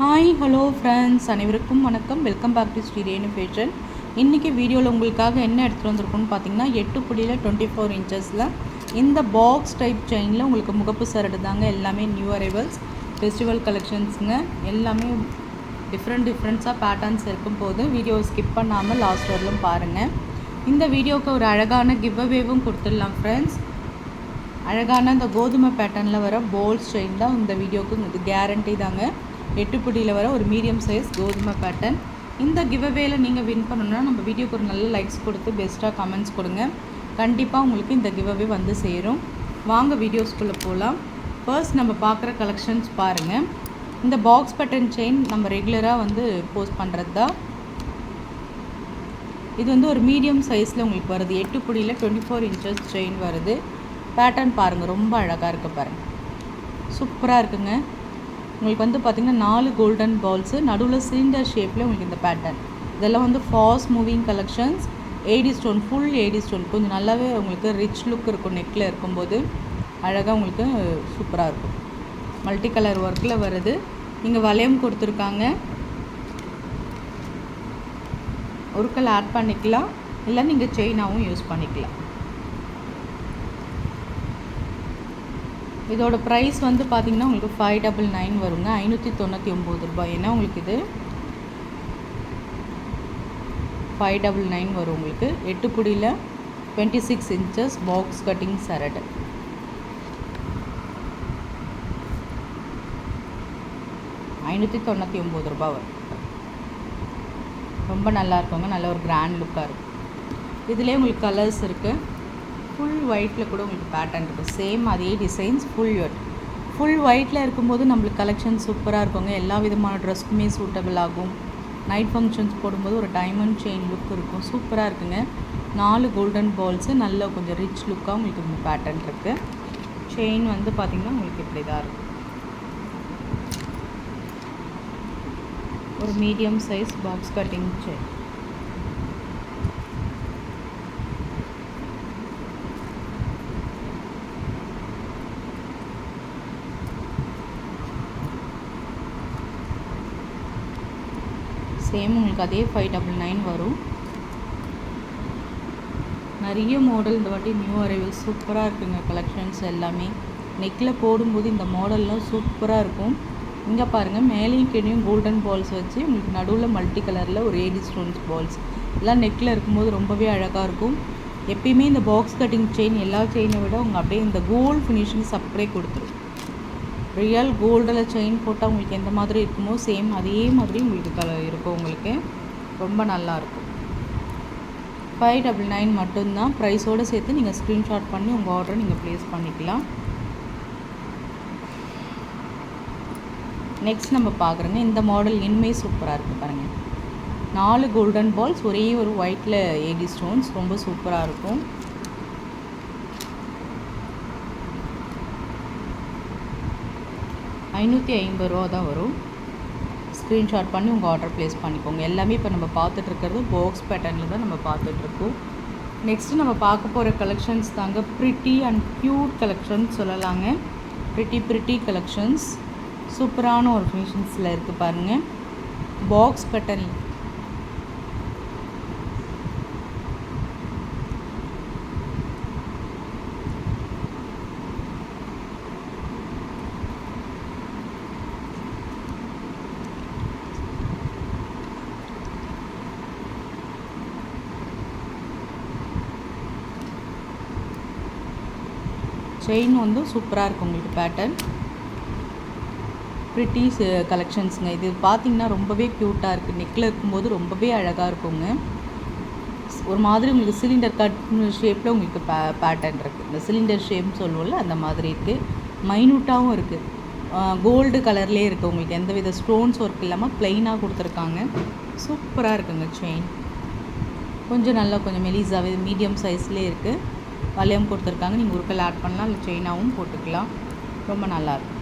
Hi hello friends, அனைவருக்கும் வணக்கம். Welcome back to Sri Renu fashion. இன்றைக்கி வீடியோவில் உங்களுக்காக என்ன எடுத்துகிட்டு வந்திருக்குன்னு பார்த்தீங்கன்னா, 8 புடியில் 24 இன்ச்சஸில் இந்த பாக்ஸ் டைப் செயினில் உங்களுக்கு முகப்பு சரடு தாங்க. எல்லாமே நியூ அரைவல்ஸ் ஃபெஸ்டிவல் கலெக்ஷன்ஸுங்க. எல்லாமே டிஃப்ரெண்ட்ஸாக பேட்டர்ன்ஸ் இருக்கும் போது வீடியோவை ஸ்கிப் பண்ணாமல் லாஸ்ட் வரலும் பாருங்கள். இந்த வீடியோவுக்கு ஒரு அழகான கிவ்அவேவும் கொடுத்துடலாம் ஃப்ரெண்ட்ஸ். அழகான இந்த கோதுமை பேட்டர்னில் வர போல்ஸ் செயின் தான் இந்த வீடியோவுக்கு இது கேரண்டி தாங்க. 8 புடியில் வர ஒரு மீடியம் சைஸ் கோதுமை பேட்டர்ன். இந்த கிவ்அவேல நீங்கள் வின் பண்ணணுன்னா நம்ம வீடியோக்கு ஒரு நல்ல லைக்ஸ் கொடுத்து பெஸ்ட்டாக கமெண்ட்ஸ் கொடுங்க. கண்டிப்பாக உங்களுக்கு இந்த கிவ்அவே வந்து சேரும். வாங்க வீடியோஸ்குள்ளே போகலாம். ஃபர்ஸ்ட் நம்ம பார்க்குற கலெக்ஷன்ஸ் பாருங்கள். இந்த பாக்ஸ் பேட்டர்ன் செயின் நம்ம ரெகுலராக வந்து போஸ்ட் பண்ணுறது தான். இது வந்து ஒரு மீடியம் சைஸில் உங்களுக்கு வருது. 8 புடியில் 24 இன்ச்சஸ் செயின் வருது. பேட்டர்ன் பாருங்கள், ரொம்ப அழகாக இருக்குது பாருங்கள், சூப்பராக இருக்குங்க. உங்களுக்கு வந்து பார்த்திங்கன்னா 4 கோல்டன் பால்ஸு, நடுவில் சிலிண்டர் ஷேப்பில் உங்களுக்கு இந்த பேட்டர்ன். இதெல்லாம் வந்து fast moving collections. AD stone, full AD stone, கொஞ்சம் நல்லாவே உங்களுக்கு ரிச் லுக் இருக்கும். நெக்கில் இருக்கும்போது அழகாக உங்களுக்கு சூப்பராக இருக்கும். மல்டி கலர் ஒர்க்கில் வருது. நீங்கள் வளையம் கொடுத்துருக்காங்க, ஒருக்கல் ஆட் பண்ணிக்கலாம், இல்லை நீங்கள் செயினாகவும் யூஸ் பண்ணிக்கலாம். இதோட ப்ரைஸ் வந்து பார்த்திங்கன்னா உங்களுக்கு 599 வருங்க, 599 ரூபாய். ஏன்னா உங்களுக்கு இது 599 வரும் உங்களுக்கு. 8 புடியில் 26 இன்ச்சஸ் பாக்ஸ் கட்டிங் சரடு. ₹599 வரும். ரொம்ப நல்லா இருக்குங்க, நல்ல ஒரு கிராண்ட் லுக்காக இருக்கும். இதிலே உங்களுக்கு கலர்ஸ் இருக்குது. ஃபுல் ஒயிட்டில் கூட உங்களுக்கு பேட்டர்ன் இருக்குது. சேம் அதே டிசைன்ஸ் ஃபுல் ஒயிட்டில் இருக்கும்போது நம்மளுக்கு கலெக்ஷன் சூப்பராக இருக்குங்க. எல்லா விதமான ட்ரெஸ்க்குமே சூட்டபிள் ஆகும். நைட் ஃபங்க்ஷன்ஸ் போடும்போது ஒரு டைமண்ட் செயின் லுக் இருக்கும். சூப்பராக இருக்குங்க. 4 கோல்டன் பால்ஸு, நல்ல கொஞ்சம் ரிச் லுக்காக உங்களுக்கு இந்த பேட்டர்ன் இருக்குது. செயின் வந்து பார்த்திங்கன்னா உங்களுக்கு இப்படி தான் இருக்கும். ஒரு medium size box cutting chain. Same உங்களுக்கு அதே 599 வரும். நிறைய மாடல் இந்த வாட்டி நியூ அரைவல் சூப்பராக இருக்குங்க. கலெக்ஷன்ஸ் எல்லாமே நெக்கில் போடும்போது இந்த மாடல்லாம் சூப்பராக இருக்கும். இங்கே பாருங்கள், மேலேயும் கீழேயும் கோல்டன் பால்ஸ் வச்சு உங்களுக்கு நடுவில் மல்டி கலரில் ஒரு ஏடி ஸ்டோன்ஸ் பால்ஸ் எல்லாம் நெக்கில் இருக்கும்போது ரொம்பவே அழகாக இருக்கும். எப்பயுமே இந்த பாக்ஸ் கட்டிங் செயின் எல்லா செயினை விட உங்கள் அப்படியே இந்த கோல்டு ஃபினிஷிங் அப்படியே கொடுத்துரும். ரியல் கோல்டில் செயின் போட்டால் உங்களுக்கு எந்த மாதிரி இருக்குமோ சேம் அதே மாதிரி உங்களுக்கு இருக்கும். உங்களுக்கு ரொம்ப நல்லாயிருக்கும். 599 மட்டும்தான். ப்ரைஸோடு சேர்த்து நீங்கள் ஸ்க்ரீன்ஷாட் பண்ணி உங்கள் ஆர்டரை நீங்கள் ப்ளேஸ் பண்ணிக்கலாம். நெக்ஸ்ட் நம்ம பார்க்குறோங்க, இந்த மாடல் இனிமே சூப்பராக இருக்குது பாருங்கள். 4 கோல்டன் பால்ஸ், ஒரே ஒரு ஒயிட்டில் ஏடி ஸ்டோன்ஸ், ரொம்ப சூப்பராக இருக்கும். ₹550 தான் வரும். ஸ்க்ரீன்ஷாட் பண்ணி உங்கள் ஆர்டர் ப்ளேஸ் பண்ணிக்கோங்க. எல்லாமே இப்போ நம்ம பார்த்துட்ருக்கிறது பாக்ஸ் பேட்டர்னில் தான் நம்ம பார்த்துட்ருக்கோம். நெக்ஸ்ட்டு நம்ம பார்க்க போகிற கலெக்ஷன்ஸ் தாங்க ப்ரிட்டி அண்ட் க்யூட் கலெக்ஷன்ஸ் சொல்லலாங்க. ப்ரிட்டி கலெக்ஷன்ஸ் சூப்பரான ஒரு ஃபினிஷிங்ஸில் இருக்குது பாருங்கள். பாக்ஸ் பேட்டர்ன் செயின் வந்து சூப்பராக இருக்கும் உங்களுக்கு. பேட்டர்ன் ப்ரிட்டி கலெக்ஷன்ஸுங்க. இது பார்த்திங்கன்னா ரொம்பவே க்யூட்டாக இருக்குது. நெக்கில் இருக்கும்போது ரொம்பவே அழகாக இருக்குங்க. ஒரு மாதிரி உங்களுக்கு சிலிண்டர் கட் ஷேப்பில் உங்களுக்கு பேட்டர்ன் இருக்குது. இந்த சிலிண்டர் ஷேப்னு சொல்லுவோம்ல, அந்த மாதிரி இருக்குது. மைனூட்டாகவும் இருக்குது. கோல்டு கலர்லேயே இருக்குது. உங்களுக்கு எந்த வித ஸ்டோன்ஸ் ஒர்க் இல்லாமல் ப்ளைனாக கொடுத்துருக்காங்க. சூப்பராக இருக்குங்க செயின். கொஞ்சம் நல்லா கொஞ்சம் மெலிசாவே மீடியம் சைஸ்லேயே இருக்குது. வளையம் கொடுத்துருக்காங்க. நீங்கள் ஒருக்கல் ஆட் பண்ணலாம், இல்லை செயினாகவும் போட்டுக்கலாம். ரொம்ப நல்லாயிருக்கும்.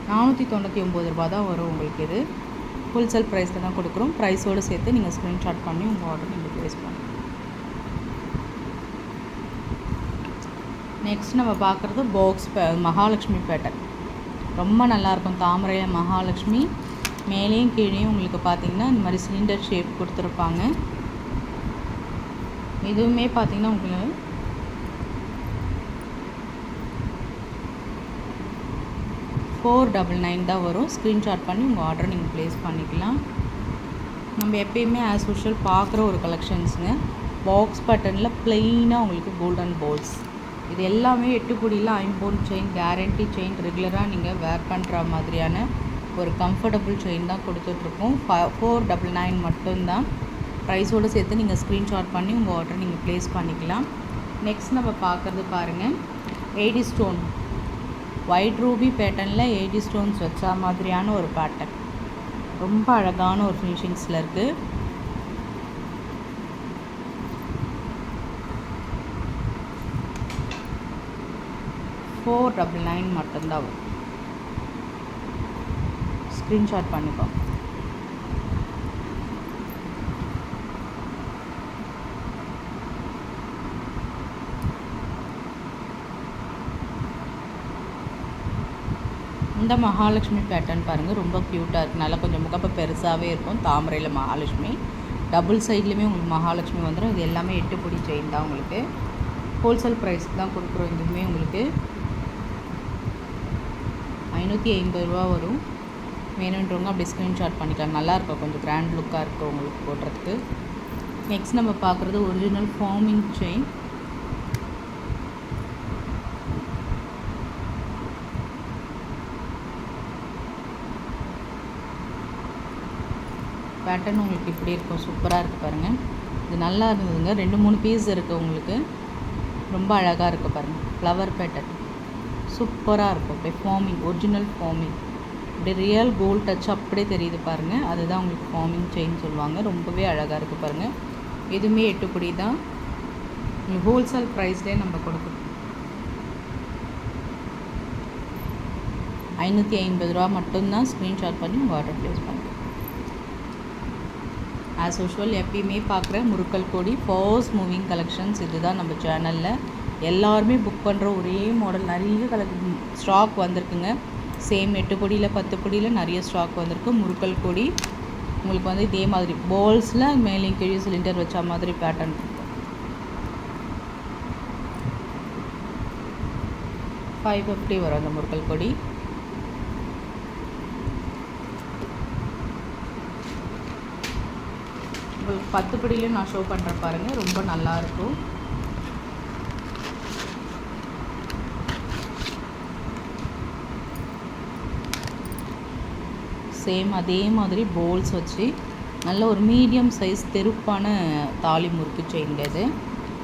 ₹499 தான் வரும் உங்களுக்கு. இது ஹோல்சேல் ப்ரைஸில் தான் கொடுக்குறோம். ப்ரைஸோடு சேர்த்து நீங்கள் ஸ்க்ரீன்ஷாட் பண்ணி உங்கள் ஆர்டர் நீங்கள் ப்ளேஸ் பண்ணுங்கள். நெக்ஸ்ட் நம்ம பார்க்குறது பாக்ஸ் மகாலட்சுமி பேட்டர்ன். ரொம்ப நல்லாயிருக்கும். தாமரையில் மகாலட்சுமி மேலேயும் கீழேயும் உங்களுக்கு பார்த்திங்கன்னா இந்த மாதிரி சிலிண்டர் ஷேப் கொடுத்துருப்பாங்க. இதுவுமே பார்த்திங்கன்னா உங்களுக்கு $499 தான் வரும். ஸ்க்ரீன்ஷாட் பண்ணி உங்கள் ஆர்டரை நீங்கள் ப்ளேஸ் பண்ணிக்கலாம். நம்ம எப்பயுமே ஆஸ் யூஷுவல் பார்க்குற ஒரு கலெக்ஷன்ஸுங்க. பாக்ஸ் பேட்டர்னில் ப்ளெயினாக உங்களுக்கு கோல்டன் பால்ஸ். இது எல்லாமே 8 புடியில் ஐம்பொன் செயின், கேரண்டி செயின், ரெகுலராக நீங்கள் வேர் பண்ணுற மாதிரியான ஒரு கம்ஃபர்டபுள் செயின் தான் கொடுத்துட்ருக்கோம். $499 மட்டும்தான். ப்ரைஸோடு சேர்த்து நீங்கள் ஸ்க்ரீன்ஷாட் பண்ணி உங்கள் ஆர்டரை நீங்கள் ப்ளேஸ் பண்ணிக்கலாம். நெக்ஸ்ட் நம்ம பார்க்குறது பாருங்கள், 80 ஸ்டோன் ஒயிட் ரூபி பேட்டர்னில் 80 ஸ்டோன்ஸ் வச்சா மாதிரியான ஒரு பேட்டர்ன். ரொம்ப அழகான ஒரு ஃபினிஷிங்ஸில் இருக்குது. $499 மட்டும்தான் வரும். ஸ்க்ரீன்ஷாட் பண்ணிப்போம். இந்த மகாலட்சுமி பேட்டர்ன் பாருங்கள், ரொம்ப க்யூட்டாக இருக்குது. நல்லா கொஞ்சம் முகப்பை பெருசாகவே இருக்கும். தாமரையில் மகாலட்சுமி, டபுள் சைட்லேயுமே உங்களுக்கு மகாலட்சுமி வந்துடும். இது எல்லாமே 8 புடி செயின் தான். உங்களுக்கு ஹோல்சேல் ப்ரைஸ்க்கு தான் கொடுக்குறோம். இதுவுமே உங்களுக்கு $550 வரும். வேணுன்றவங்க அப்படி ஸ்க்ரீன்ஷாட் பண்ணிக்கலாம். நல்லாயிருக்கும், கொஞ்சம் கிராண்ட் லுக்காக இருக்கும் உங்களுக்கு போடுறதுக்கு. நெக்ஸ்ட் நம்ம பார்க்குறது ஒரிஜினல் ஃபார்மிங் செயின். பேட்டர்ன் உங்களுக்கு இப்படி இருக்கும். சூப்பராக இருக்குது பாருங்கள். இது நல்லா இருந்ததுங்க. 2-3 பீஸ் இருக்குது உங்களுக்கு. ரொம்ப அழகாக இருக்குது பாருங்கள். ஃப்ளவர் பேட்டர்ன் சூப்பராக இருக்கும். அப்படியே ஃபார்மிங், ஒரிஜினல் ஃபார்மிங், அப்படியே ரியல் கோல்ட் டச் அப்படியே தெரியுது பாருங்கள். அதுதான் உங்களுக்கு ஃபார்மிங் செயின் சொல்லுவாங்க. ரொம்பவே அழகாக இருக்குது பாருங்கள். இதுவுமே 8 புடி தான். உங்களுக்கு ஹோல்சேல் ப்ரைஸ்லேயே நம்ம கொடுக்குறோம். $550 மட்டும்தான். ஸ்க்ரீன்ஷாட் பண்ணி உங்கள் ஆர்டர் ப்ளேஸ் பண்ணுங்கள். ஆஸ் யூஷுவல் எப்பயுமே பார்க்குற முருக்கல் கொடி ஃபாஸ்ட் மூவிங் கலெக்ஷன்ஸ். இது தான் நம்ம சேனலில் எல்லாருமே புக் பண்ணுற ஒரே மாடல். நிறைய ஸ்டாக் வந்திருக்குங்க. சேம் 8 புடியில் 10 புடியில் நிறைய ஸ்டாக் வந்திருக்கு. முருக்கல் கொடி உங்களுக்கு வந்து இதே மாதிரி பால்ஸில் மேலே கீழே சிலிண்டர் வச்ச மாதிரி பேட்டர்ன். $550 வரும் அந்த முருக்கல் கொடி. உங்களுக்கு 10 படியிலையும் நான் ஷோ பண்ணுறேன் பாருங்கள். ரொம்ப நல்லாயிருக்கும். சேம் அதே மாதிரி போல்ஸ் வச்சு நல்ல ஒரு மீடியம் சைஸ் தெருப்பான தாலி முறுக்கு செயின். இது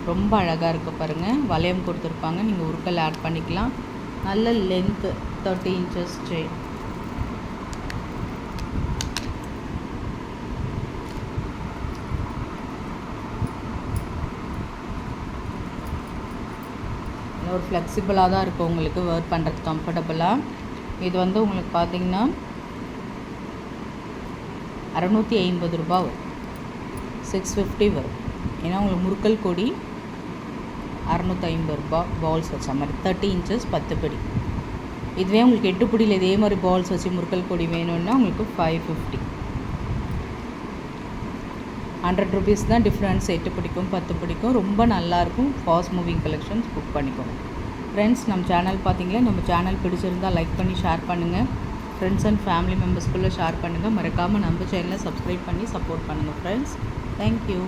ரொம்ப அழகாக இருக்குது பாருங்கள். வளையம் கொடுத்துருப்பாங்க, நீங்கள் உருக்கல் ஆட் பண்ணிக்கலாம். நல்ல லென்த்து 30 inches செயின். ஒரு ஃப்ளெக்சிபிளாக தான் இருக்கும் உங்களுக்கு, வேர் பண்ணுறது கம்ஃபர்டபுளாக. இது வந்து உங்களுக்கு பார்த்திங்கன்னா $650 வரும். 650 வரும். ஏன்னா உங்களுக்கு முறுக்கல் கொடி $650 பால்ஸ் வச்ச மாதிரி 30 inches 10 படி. இதுவே உங்களுக்கு 8 புடியில் இதே மாதிரி பால்ஸ் வச்சு முறுக்கல் கொடி வேணும்னா உங்களுக்கு $550. $100 தான் டிஃப்ரென்ஸ். 8 பிடிக்கும் 10 பிடிக்கும். ரொம்ப நல்லாயிருக்கும். ஃபாஸ்ட் மூவிங் கலெக்ஷன்ஸ் புக் பண்ணிக்கோங்க ஃப்ரெண்ட்ஸ். நம்ம சேனல் பார்த்தீங்களா, நம்ம சேனல் பிடிச்சிருந்தால் லைக் பண்ணி ஷேர் பண்ணுங்கள். ஃப்ரெண்ட்ஸ் அண்ட் ஃபேமிலி மெம்பர்ஸ்குள்ளே ஷேர் பண்ணுங்கள். மறக்காமல் நம்ம சேனலை சப்ஸ்கிரைப் பண்ணி சப்போர்ட் பண்ணுங்கள் ஃப்ரெண்ட்ஸ். தேங்க்யூ.